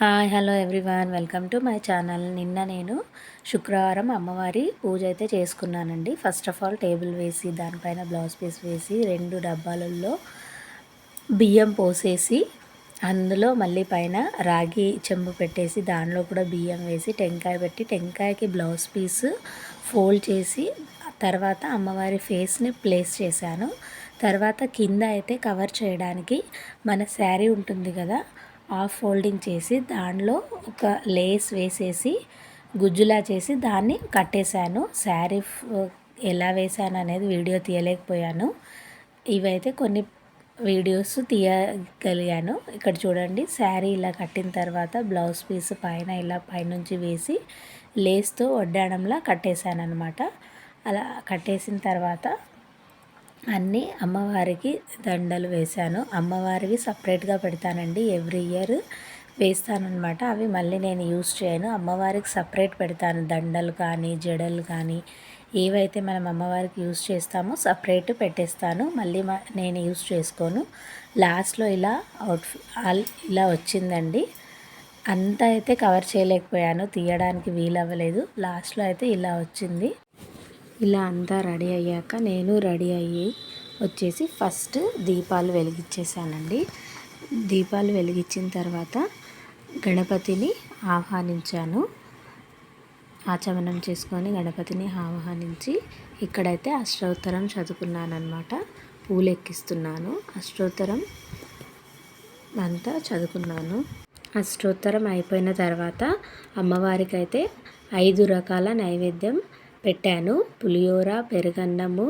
Hi hello everyone, welcome to my channel. నిన్న నేను శుక్రవారం అమ్మవారి పూజ అయితే చేసుకున్నానండి. ఫస్ట్ ఆఫ్ ఆల్ టేబుల్ వేసి దానిపైన బ్లౌజ్ పీస్ వేసి 2 డబ్బాలలో బియ్యం పోసేసి అందులో మళ్ళీ పైన రాగి చెంబు పెట్టేసి దానిలో కూడా బియ్యం వేసి టెంకాయ పెట్టి టెంకాయకి బ్లౌజ్ పీస్ ఫోల్డ్ చేసి తర్వాత అమ్మవారి ఫేస్ని ప్లేస్ చేశాను. తర్వాత కింద అయితే కవర్ చేయడానికి మన శారీ ఉంటుంది కదా, హాఫ్ ఫోల్డింగ్ చేసి దానిలో ఒక లేస్ వేసేసి గుజ్జులా చేసి దాన్ని కట్టేశాను. శారీ ఎలా వేసాను అనేది వీడియో తీయలేకపోయాను. ఇవైతే కొన్ని వీడియోస్ తీయగలిగాను. ఇక్కడ చూడండి, శారీ ఇలా కట్టిన తర్వాత బ్లౌజ్ పీస్ పైన ఇలా పైనుంచి వేసి లేస్తో వడ్డాణంలా కట్టేశాను అనమాట. అలా కట్టేసిన తర్వాత అన్నీ అమ్మవారికి దండలు వేశాను. అమ్మవారివి సపరేట్గా పెడతానండి, ఎవ్రీ ఇయర్ వేస్తానన్నమాట. అవి మళ్ళీ నేను యూస్ చేయను, అమ్మవారికి సపరేట్ పెడతాను. దండలు కానీ జడలు కానీ ఏవైతే మనం అమ్మవారికి యూస్ చేస్తామో సపరేట్ పెట్టేస్తాను, మళ్ళీ నేను యూస్ చేసుకోను. లాస్ట్లో ఇలా వచ్చిందండి. అంతా అయితే కవర్ చేయలేకపోయాను, తీయడానికి వీలవ్వలేదు. లాస్ట్లో అయితే ఇలా వచ్చింది. ఇలా అంతా రెడీ అయ్యాక నేను రెడీ అయ్యి వచ్చేసి ఫస్ట్ దీపాలు వెలిగించేసానండి. దీపాలు వెలిగించిన తర్వాత గణపతిని ఆహ్వానించాను. ఆచమనం చేసుకొని గణపతిని ఆహ్వానించి ఇక్కడైతే అష్టోత్తరం చదువుకున్నానమాట. పూలు ఎక్కిస్తున్నాను. అష్టోత్తరం అంతా చదువుకున్నాను. అష్టోత్తరం అయిపోయిన తర్వాత అమ్మవారికి అయితే 5 రకాల నైవేద్యం పెట్టాను. పులిహోర, పెరుగన్నము,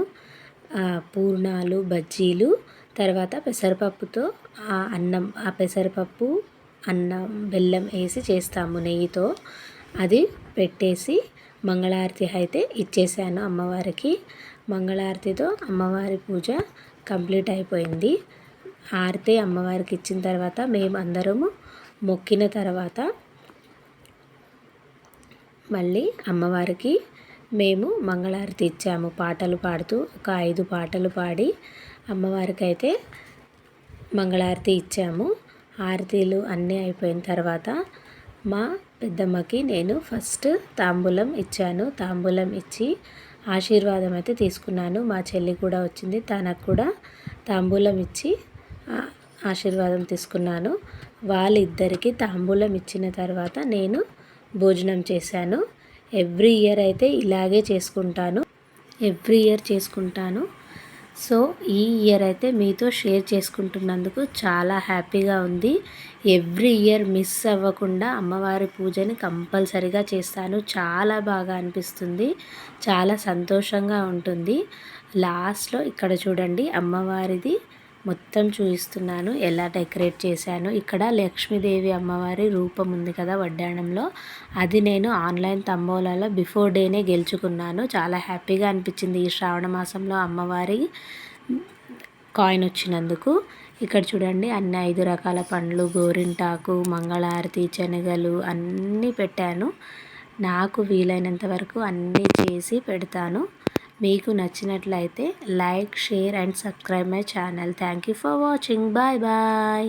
పూర్ణాలు, బజ్జీలు, తర్వాత పెసరపప్పుతో అన్నం. ఆ పెసరపప్పు అన్నం బెల్లం వేసి చేస్తాము నెయ్యితో. అది పెట్టేసి మంగళారతి అయితే ఇచ్చేసాను అమ్మవారికి. మంగళారతితో అమ్మవారి పూజ కంప్లీట్ అయిపోయింది. హారతి అమ్మవారికి ఇచ్చిన తర్వాత మేము అందరము మొక్కిన తర్వాత మళ్ళీ అమ్మవారికి మేము మంగళారతి ఇచ్చాము. పాటలు పాడుతూ ఒక 5 పాటలు పాడి అమ్మవారికి అయితే మంగళారతి ఇచ్చాము. హారతీలు అన్నీ అయిపోయిన తర్వాత మా పెద్దమ్మకి నేను ఫస్ట్ తాంబూలం ఇచ్చాను. తాంబూలం ఇచ్చి ఆశీర్వాదం అయితే తీసుకున్నాను. మా చెల్లి కూడా వచ్చింది, తనకు కూడా తాంబూలం ఇచ్చి ఆశీర్వాదం తీసుకున్నాను. వాళ్ళిద్దరికీ తాంబూలం ఇచ్చిన తర్వాత నేను భోజనం చేశాను. ఎవ్రీ ఇయర్ అయితే ఇలాగే చేసుకుంటాను. సో ఈ ఇయర్ అయితే మీతో షేర్ చేసుకుంటున్నందుకు చాలా హ్యాపీగా ఉంది. ఎవ్రీ ఇయర్ మిస్ అవ్వకుండా అమ్మవారి పూజని కంపల్సరీగా చేస్తాను. చాలా బాగా అనిపిస్తుంది, చాలా సంతోషంగా ఉంటుంది. లాస్ట్లో ఇక్కడ చూడండి, అమ్మవారిది మొత్తం చూపిస్తున్నాను ఎలా డెకరేట్ చేశాను. ఇక్కడ లక్ష్మీదేవి అమ్మవారి రూపం ఉంది కదా వడ్డాణంలో, అది నేను ఆన్లైన్ తంబోలాలో బిఫోర్ డేనే గెలుచుకున్నాను. చాలా హ్యాపీగా అనిపించింది ఈ శ్రావణ మాసంలో అమ్మవారి కాయిన్ వచ్చినందుకు. ఇక్కడ చూడండి, అన్ని 5 రకాల పండ్లు, గోరింటాకు, మంగళారతి, శనగలు అన్నీ పెట్టాను. నాకు వీలైనంత వరకు అన్నీ చేసి పెడతాను. మీకు నచ్చినట్లయితే like, share and subscribe my channel. Thank you for watching. Bye bye.